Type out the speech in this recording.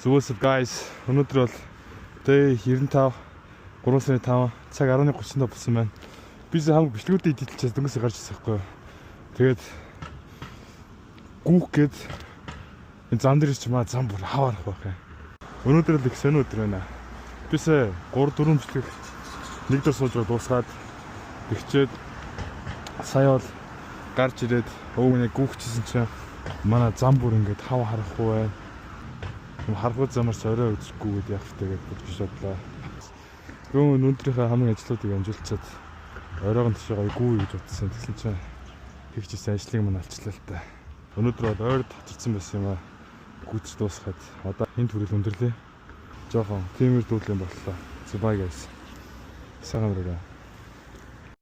What's up guys? Өнөөдөр бол тэ 95 3.5 цаг 11:30-нд болсон байна. Би хамаг бичлэгүүдээ эдэлчихээс дөнгөсөө гарч ирсэн байхгүй юу. Тэгээд гүүх гээд энэ зам дээр ч маа зам бүр хаваарах байх юм. Өнөөдөр л их сонир өдөр байна. Бисээ 3-4 бичлэг нэг дор сууж дуусгаад ихчээд сая бол гарч ирээд өвгний гүүхчихсэн чинь манай зам бүр ингээд хав харахгүй байна. Харгууд замарч орой үзэхгүй гээд яах вэ гэж бодож бодлоо. Өнөөдрийнхээ хамгийн ажлуудыг амжилтчаад оройгон тушаа гүү гэж бодсон. Тэгсэн чинь хийчихсэн ажлыг мань алчлаа л та. Өнөөдөр бол ойр татчихсан байсан юм аа. Гүйж дуусгаад одоо энэ төрөл өндөрлөө. Жохон тиймэр дүүлэн боллоо. Bye guys. Сайхан өрөө.